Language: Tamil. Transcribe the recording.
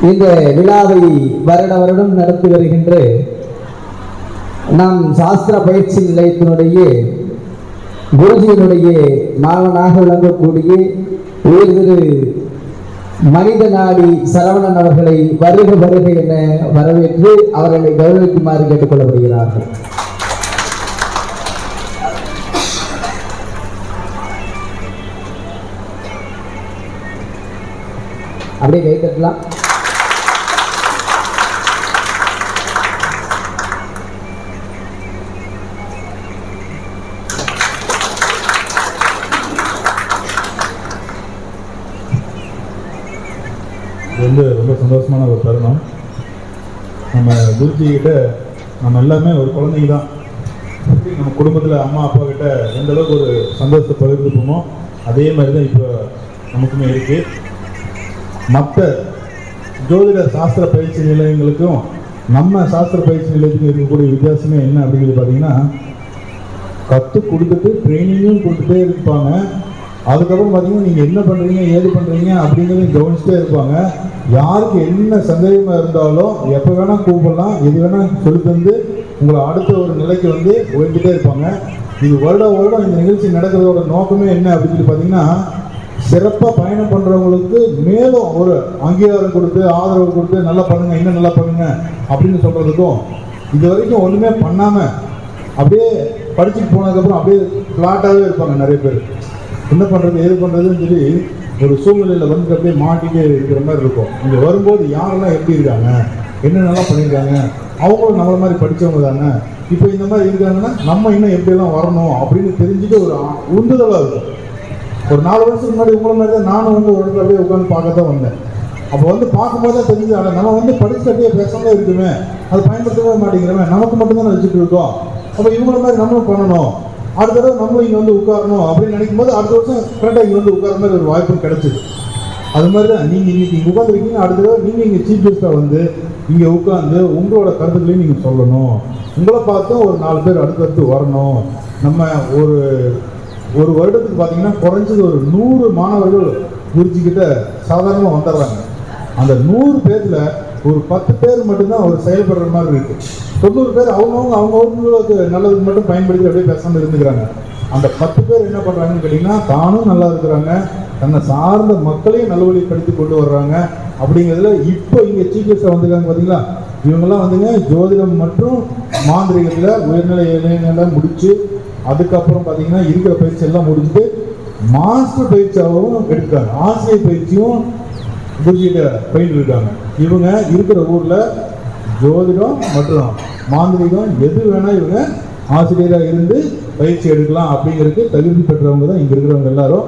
இந்த விழாவை வருடம் நடத்தி வருகின்ற நம் சாஸ்திர பயிற்சி நிலையத்தினுடைய குருஜியினுடைய மாணவனாக விளங்கக்கூடிய உயர் திரு மனித நாடி சரவணன் அவர்களை வருக வருக என வரவேற்று அவர்களை கௌரவிக்குமாறு கேட்டுக்கொள்ளப்படுகிறார்கள். அப்படியே கை தட்டலாம். இது ரொம்ப சந்தோஷமான ஒரு தருணம். நம்ம குருஜிக்கிட்ட நம்ம எல்லாமே ஒரு குழந்தைங்க தான். நம்ம குடும்பத்தில் அம்மா அப்பா கிட்ட எந்த அளவுக்கு ஒரு சந்தோஷத்தை பகிர்ந்துப்போமோ அதே மாதிரி தான் இப்போ நமக்குமே இருக்குது. மற்ற ஜோதிட சாஸ்திர பயிற்சி நிலையங்களுக்கும் நம்ம சாஸ்திர பயிற்சி நிலையத்துக்கும் இருக்கக்கூடிய வித்தியாசமே என்ன அப்படிங்கிறது பார்த்தீங்கன்னா, கற்றுக் கொடுத்துட்டு ட்ரைனிங்கும் கொடுத்துட்டே இருப்பாங்க. அதுக்கப்புறம் பார்த்தீங்கன்னா நீங்கள் என்ன பண்ணுறீங்க ஏது பண்ணுறீங்க அப்படிங்கிறத கவனிச்சுட்டே இருப்பாங்க. யாருக்கு என்ன சந்தேகமாக இருந்தாலும் எப்போ வேணால் கூப்பிடலாம், எது வேணால் சொல்லி தந்து உங்களை அடுத்த ஒரு நிலைக்கு வந்து உயர்ந்துகிட்டே இருப்பாங்க. இது வருடம் இந்த நிகழ்ச்சி நடக்கிறதோட நோக்கமே என்ன அப்படின்னு சொல்லி பார்த்தீங்கன்னா, சிறப்பாக பயணம் பண்ணுறவங்களுக்கு மேலும் ஒரு அங்கீகாரம் கொடுத்து ஆதரவு கொடுத்து நல்லா பண்ணுங்கள் இன்னும் நல்லா பண்ணுங்கள் அப்படின்னு சொல்கிறதுக்கும், இது வரைக்கும் ஒன்றுமே பண்ணாமல் அப்படியே படிச்சுட்டு போனதுக்கப்புறம் அப்படியே ஃப்ளாட்டாகவே இருப்பாங்க நிறைய பேர். என்ன பண்ணுறது ஏது பண்ணுறதுன்னு சொல்லி ஒரு சூழ்நிலையில் வந்து அப்படியே மாட்டிகிட்டே இருக்கிற மாதிரி இருக்கும். இங்கே வரும்போது யாரெல்லாம் எப்படி இருக்காங்க, என்னென்னலாம் பண்ணியிருக்காங்க, அவங்களும் நம்மளை மாதிரி படித்தவங்க தானே, இப்போ இந்த மாதிரி இருக்காங்கன்னா நம்ம இன்னும் எப்படியெல்லாம் வரணும் அப்படின்னு தெரிஞ்சுட்டு ஒரு உந்துதலாக இருக்கும். ஒரு 4 வருஷத்துக்கு முன்னாடி உங்களை மாதிரி தான் நானும் வந்து ஒரு இடத்துல அப்படியே உட்காந்து பார்க்க தான் வந்தேன். அப்போ வந்து பார்க்கும்போது தான் தெரிஞ்சு, ஆனால் நம்ம வந்து படிச்சு அப்படியே பேசாமலே இருக்குமே, அது பயன்படுத்தவே மாட்டேங்கிறோமே, நமக்கு மட்டும்தான் வச்சுட்டு இருக்கோம். அப்போ இவங்கள மாதிரி நம்மளும் பண்ணணும், அடுத்த தடவை நம்மளும் இங்கே வந்து உட்காரணும் அப்படின்னு நினைக்கும் போது அடுத்த வருஷம் கரெக்டாக இங்கே வந்து உட்கார மாதிரி ஒரு வாய்ப்பு கிடைச்சிது. அது மாதிரி தான் நீங்கள் இன்னைக்கு இங்கே உட்காந்துருக்கீங்க, அடுத்த தடவை நீங்கள் இங்கே சீஃப் கெஸ்ட்டாக வந்து இங்கே உட்காந்து உங்களோட கருத்துக்களையும் நீங்கள் சொல்லணும். உங்களை பார்த்தும் ஒரு 4 பேர் அடுத்தடுத்து வரணும். நம்ம ஒரு வருடத்துக்கு பார்த்தீங்கன்னா குறைஞ்சது ஒரு 100 மாணவர்கள் குருஜிக்கிட்ட சாதாரணமாக வந்துடுறாங்க. அந்த 100 பேரில் ஒரு 10 பேர் மட்டும்தான் ஒரு செயல்படுற மாதிரி இருக்குது. 90 பேர் அவங்கவுங்களுக்கு நல்லதுக்கு மட்டும் பயன்படுத்தி அப்படியே பேசாமல் இருந்துக்கிறாங்க. அந்த 10 பேர் என்ன பண்ணுறாங்கன்னு கேட்டிங்கன்னா, தானும் நல்லா இருக்கிறாங்க, தன்னை சார்ந்த மக்களையும் நல்வழிப்படுத்தி கொண்டு வர்றாங்க. அப்படிங்கிறதுல இப்போ இங்கே சீஃப் கெஸ்ட்டாக வந்துருக்காங்க பார்த்தீங்களா, இவங்கெல்லாம் வந்துங்க ஜோதிடம் மற்றும் மாந்திரிகத்தில் உயர்நிலை இளைஞர்கள் முடித்து அதுக்கப்புறம் பார்த்தீங்கன்னா இருக்கிற பயிற்சி எல்லாம் முடிச்சுட்டு மாஸ்டர் பயிற்சியாகவும் எடுத்துக்காங்க, ஆசிரியர் பயிற்சியும் குருஜிகிட்ட பயின்று இருக்காங்க. இவங்க இருக்கிற ஊரில் ஜோதிடம் மற்றும் மாந்திரிகம் எது வேணால் இவங்க ஆசிரியராக இருந்து பயிற்சி எடுக்கலாம் அப்படிங்கிறதுக்கு தகுதி பெற்றவங்க தான் இங்கே இருக்கிறவங்க எல்லாரும்.